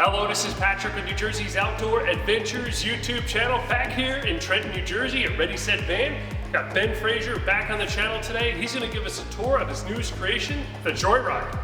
Hello, this is Patrick of New Jersey's Outdoor Adventures YouTube channel, back here in Trenton, New Jersey at Ready.Set.van. Got Ben Fraser back on the channel today. He's going to give us a tour of his newest creation, the Joyride.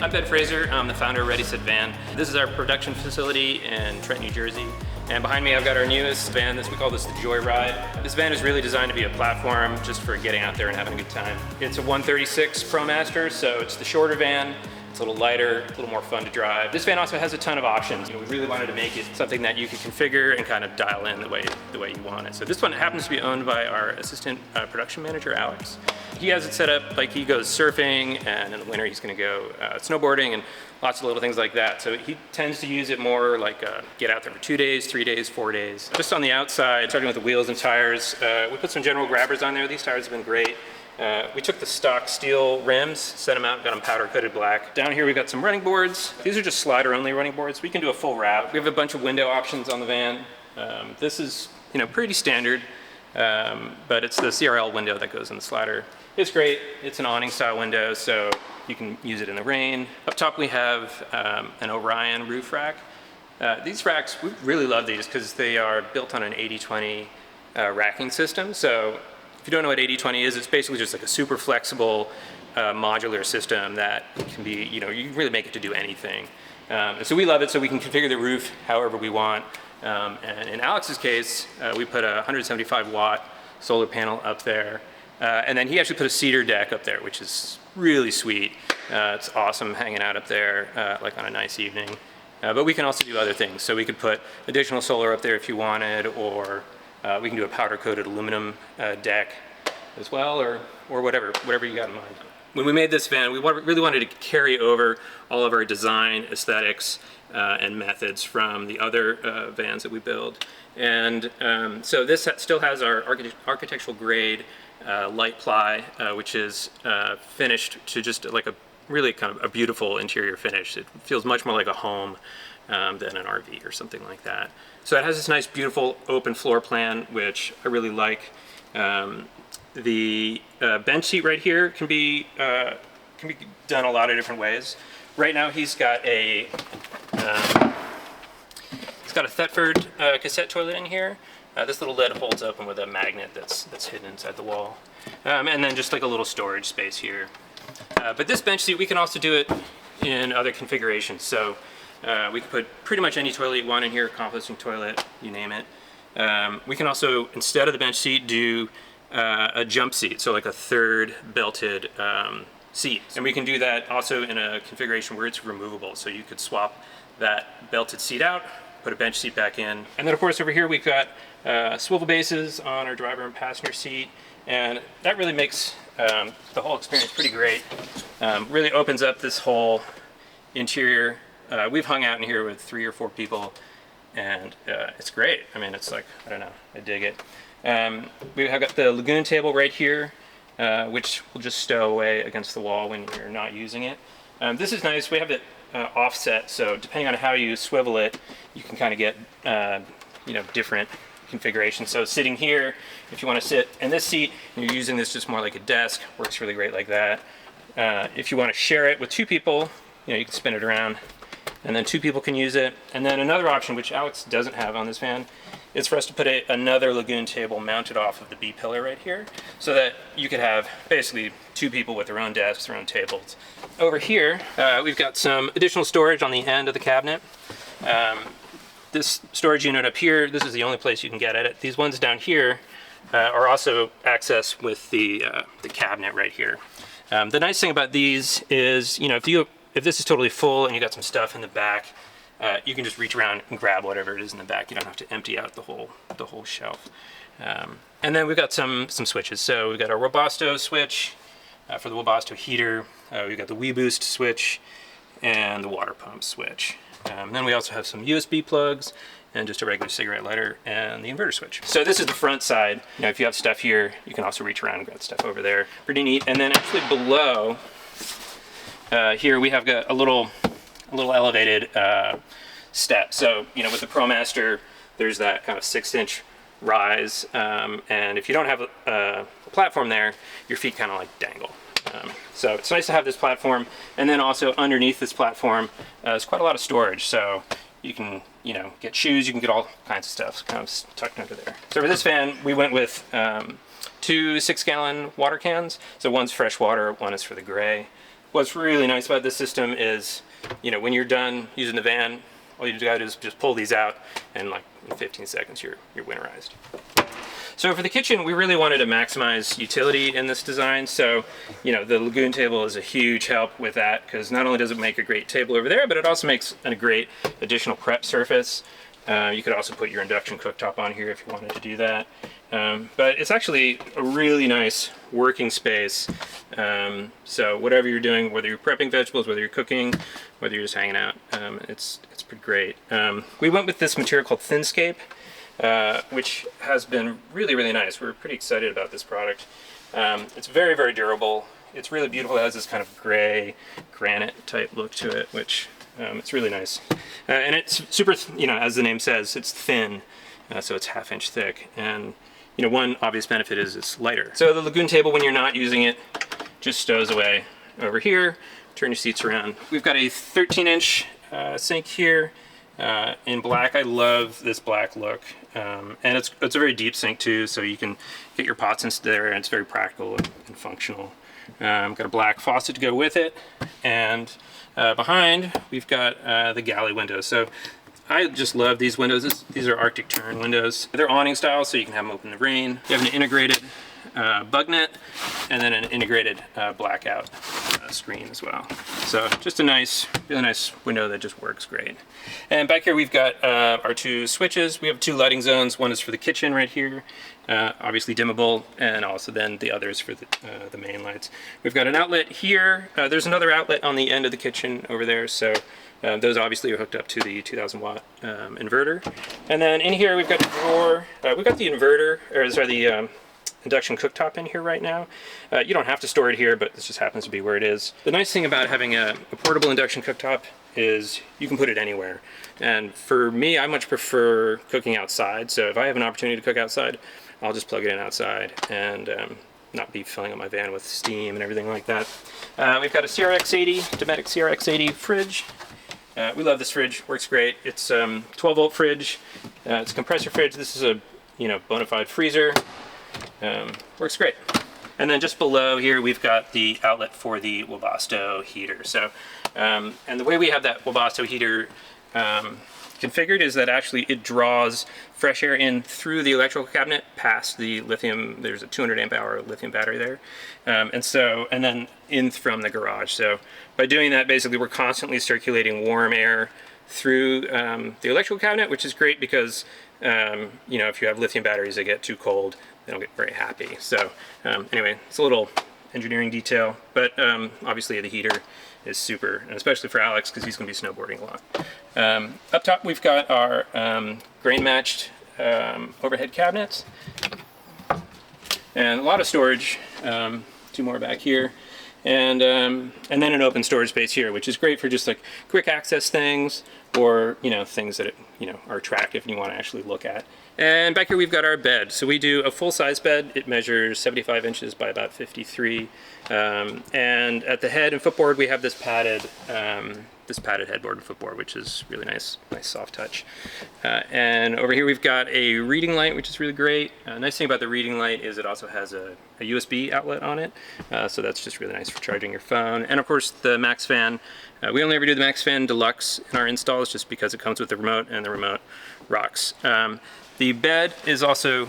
I'm Ben Fraser, I'm the founder of Ready.Set.van. This is our production facility in Trenton, New Jersey. And behind me I've got our newest van, we call this the Joyride. This van is really designed to be a platform just for getting out there and having a good time. It's a 136 Promaster, so it's the shorter van. It's a little lighter, a little more fun to drive. This van also has a ton of options. We really wanted to make it something that you could configure and kind of dial in the way you want it. So this one happens to be owned by our assistant production manager, Alex. He has it set up like he goes surfing, and in the winter he's going to go snowboarding and lots of little things like that. So he tends to use it more like get out there for 2 days, 3 days, 4 days. Just on the outside, starting with the wheels and tires, we put some general grabbers on there. These tires have been great. We took the stock steel rims, set them out, got them powder coated black. Down here we've got some running boards. These are just slider only running boards. We can do a full wrap. We have a bunch of window options on the van. This is pretty standard, but it's the CRL window that goes in the slider. It's great. It's an awning style window, so you can use it in the rain. Up top we have an Orion roof rack. These racks, we really love these because they are built on an 80-20 racking system. So if you don't know what 80-20 is, it's basically just like a super flexible modular system that can be, you can really make it to do anything. And so we love it, so we can configure the roof however we want. And in Alex's case, we put a 175 watt solar panel up there. And then he actually put a cedar deck up there, which is really sweet. It's awesome hanging out up there, like on a nice evening. But we can also do other things. So we could put additional solar up there if you wanted, or we can do a powder coated aluminum deck as well, or whatever you got in mind. When we made this van, we really wanted to carry over all of our design aesthetics and methods from the other vans that we build. And so this still has our architectural grade light ply, which is finished to just like a really kind of a beautiful interior finish. It feels much more like a home than an RV or something like that. So it has this nice, beautiful open floor plan, which I really like. The bench seat right here can be done a lot of different ways. Right now he's got a Thetford cassette toilet in here. This little lid holds open with a magnet that's hidden inside the wall. And then just like a little storage space here. But this bench seat, we can also do it in other configurations. So we can put pretty much any toilet you want in here, composting toilet, you name it. We can also, instead of the bench seat, do a jump seat, so like a third belted seat. And we can do that also in a configuration where it's removable. So you could swap that belted seat out, put a bench seat back in. And then of course over here we've got swivel bases on our driver and passenger seat. And that really makes the whole experience pretty great. Really opens up this whole interior. We've hung out in here with 3 or 4 people, and it's great. I mean, it's like, I don't know, I dig it. We have got the lagoon table right here, which will just stow away against the wall when you're not using it. This is nice. We have it offset, so depending on how you swivel it, you can kind of get different configurations. So sitting here, if you want to sit in this seat and you're using this just more like a desk, works really great like that. If you want to share it with 2 people, you can spin it around and then 2 people can use it. And then another option, which Alex doesn't have on this van, is for us to put another lagoon table mounted off of the B pillar right here, so that you could have basically 2 people with their own desks, their own tables. Over here, we've got some additional storage on the end of the cabinet. This storage unit up here, this is the only place you can get at it. These ones down here are also accessed with the cabinet right here. The nice thing about these is, if this is totally full and you got some stuff in the back, you can just reach around and grab whatever it is in the back. You don't have to empty out the whole shelf. And then we've got some switches. So we've got our Webasto switch for the Webasto heater. We've got the WeBoost switch and the water pump switch. Then we also have some USB plugs and just a regular cigarette lighter and the inverter switch. So this is the front side. If you have stuff here, you can also reach around and grab stuff over there. Pretty neat. And then actually below here we have got a little elevated step. So with the Promaster, there's that kind of 6-inch rise, and if you don't have a platform there, your feet kind of like dangle. So it's nice to have this platform, and then also underneath this platform there's quite a lot of storage. So you can, you know, get shoes, you can get all kinds of stuff kind of tucked under there. So for this van, we went with 2 6-gallon water cans. So one's fresh water, one is for the gray. What's really nice about this system is, you know, when you're done using the van, all you gotta do is just pull these out, and like in 15 seconds you're winterized. So for the kitchen, we really wanted to maximize utility in this design. So, you know, the Lagoon table is a huge help with that, because not only does it make a great table over there, but it also makes a great additional prep surface. You could also put your induction cooktop on here if you wanted to do that. But it's actually a really nice working space. So whatever you're doing, whether you're prepping vegetables, whether you're cooking, whether you're just hanging out, it's pretty great. We went with this material called Thinscape, which has been really, really nice. We're pretty excited about this product. It's very, very durable. It's really beautiful. It has this kind of gray granite type look to it, which it's really nice. And it's super, you know, as the name says, it's thin, so it's 1/2 inch thick. And you know, one obvious benefit is it's lighter. So the Lagoon table, when you're not using it, just stows away over here. Turn your seats around. We've got a 13-inch sink here in black. I love this black look, and it's a very deep sink too, so you can get your pots into there, and it's very practical and functional. Got a black faucet to go with it, and behind we've got the galley window. So I just love these windows. These are Arctic Tern windows. They're awning style, so you can have them open in the rain. You have an integrated bug net, and then an integrated blackout screen as well. So just a nice, really nice window that just works great. And back here we've got our 2 switches. We have 2 lighting zones. One is for the kitchen right here, obviously dimmable, and also then the others for the main lights. We've got an outlet here. There's another outlet on the end of the kitchen over there, so those obviously are hooked up to the 2,000 watt inverter. And then in here we've got the drawer. We've got the inverter, or sorry, the induction cooktop in here right now. You don't have to store it here, but this just happens to be where it is. The nice thing about having a portable induction cooktop is you can put it anywhere. And for me, I much prefer cooking outside. So if I have an opportunity to cook outside, I'll just plug it in outside and not be filling up my van with steam and everything like that. We've got a CRX80, Dometic CRX80 fridge. We love this fridge, works great. It's 12-volt fridge. It's a compressor fridge. This is a, you know, bona fide freezer. Works great. And then just below here we've got the outlet for the Webasto heater. So, and the way we have that Webasto heater configured is that actually it draws fresh air in through the electrical cabinet past the lithium. There's a 200 amp hour lithium battery there, and then in from the garage. So by doing that, basically we're constantly circulating warm air through the electrical cabinet, which is great because you know, if you have lithium batteries that get too cold, they don't get very happy. So anyway, it's a little engineering detail, but obviously the heater is super, and especially for Alex because he's going to be snowboarding a lot. Up top we've got our grain matched overhead cabinets and a lot of storage. 2 more back here, and then an open storage space here, which is great for just like quick access things, or you know, things that are attractive and you want to actually look at. And back here we've got our bed. So we do a full-size bed. It measures 75 inches by about 53. And at the head and footboard we have this padded headboard and footboard, which is really nice soft touch. And over here we've got a reading light, which is really great. Nice thing about the reading light is it also has a USB outlet on it. So that's just really nice for charging your phone. And of course the Max Fan. We only ever do the Max Fan Deluxe in our installs just because it comes with the remote, and the remote rocks. The bed is also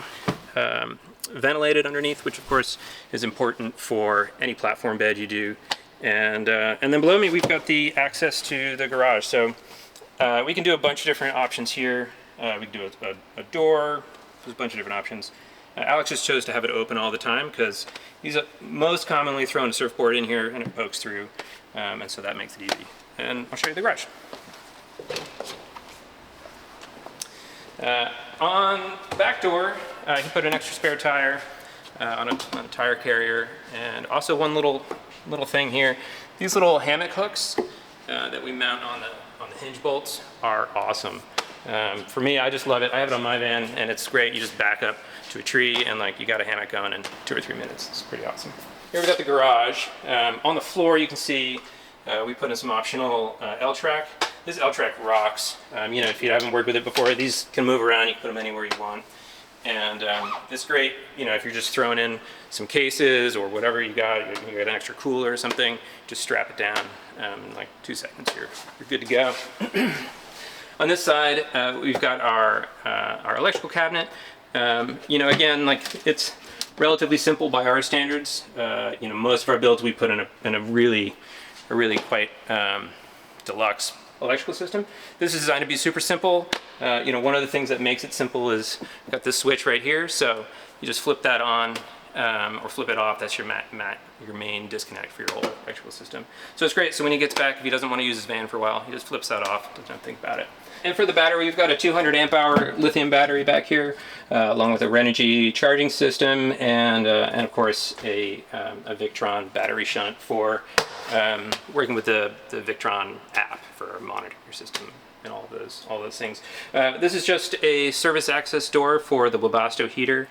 ventilated underneath, which of course is important for any platform bed you do. And then below me we've got the access to the garage. So we can do a bunch of different options here. We can do a door. There's a bunch of different options. Alex just chose to have it open all the time because he's most commonly thrown a surfboard in here and it pokes through, and so that makes it easy. And I'll show you the garage. On the back door, he put an extra spare tire on a tire carrier, and also one little thing here. These little hammock hooks that we mount on the hinge bolts are awesome. For me, I just love it. I have it on my van, and it's great. You just back up to a tree, and like you got a hammock going in 2 or 3 minutes. It's pretty awesome. here we got the garage. On the floor you can see we put in some optional L-track. This L-track rocks. You know, if you haven't worked with it before, these can move around. You can put them anywhere you want. And it's great, you know, if you're just throwing in some cases or whatever you got an extra cooler or something, just strap it down in like 2 seconds. You're good to go. On this side, we've got our electrical cabinet. You know, again, like it's relatively simple by our standards. You know, most of our builds we put in a really quite deluxe electrical system. This is designed to be super simple. You know, one of the things that makes it simple is you've got this switch right here. So you just flip that on or flip it off. That's your main disconnect for your whole electrical system. So it's great. So when he gets back, if he doesn't want to use his van for a while, he just flips that off. Doesn't think about it. And for the battery, we've got a 200 amp hour lithium battery back here, along with a Renogy charging system, and of course a Victron battery shunt for working with the Victron app for monitoring your system and all those things. This is just a service access door for the Webasto heater,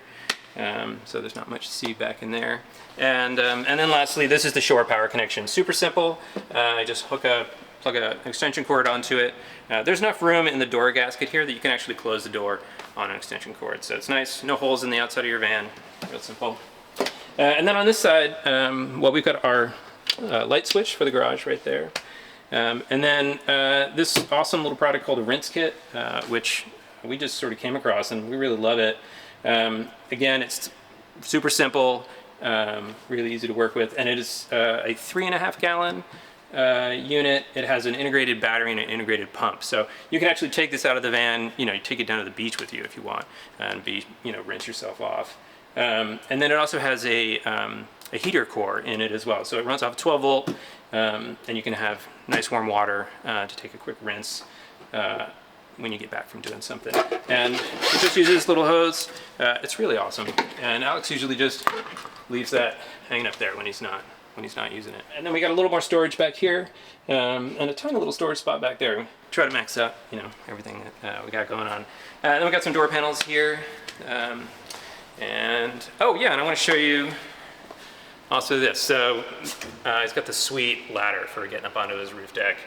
so there's not much to see back in there. And then lastly, this is the shore power connection. Super simple. I just plug an extension cord onto it. There's enough room in the door gasket here that you can actually close the door on an extension cord. So it's nice, no holes in the outside of your van, real simple. And then on this side, well, we've got our light switch for the garage right there. And then this awesome little product called a rinse kit, which we just sort of came across and we really love it. Again, it's super simple, really easy to work with, and it is a 3.5 gallon unit. It has an integrated battery and an integrated pump, so you can actually take this out of the van. You know, you take it down to the beach with you if you want, and rinse yourself off. And then it also has a heater core in it as well, so it runs off 12 volt, and you can have nice warm water to take a quick rinse when you get back from doing something. And it just uses this little hose. It's really awesome, and Alex usually just leaves that hanging up there when he's not using it. And then we got a little more storage back here, and a tiny little storage spot back there. We try to max out, you know, everything that we got going on. And then we got some door panels here, and oh yeah, and I want to show you also this. So he's got the sweet ladder for getting up onto his roof deck.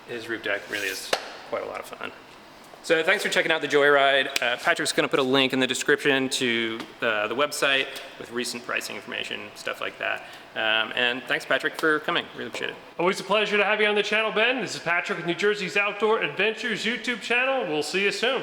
His roof deck really is quite a lot of fun. So thanks for checking out the Joyride. Patrick's going to put a link in the description to the website with recent pricing information, stuff like that. And thanks, Patrick, for coming. Really appreciate it. Always a pleasure to have you on the channel, Ben. This is Patrick with New Jersey's Outdoor Adventures YouTube channel. We'll see you soon.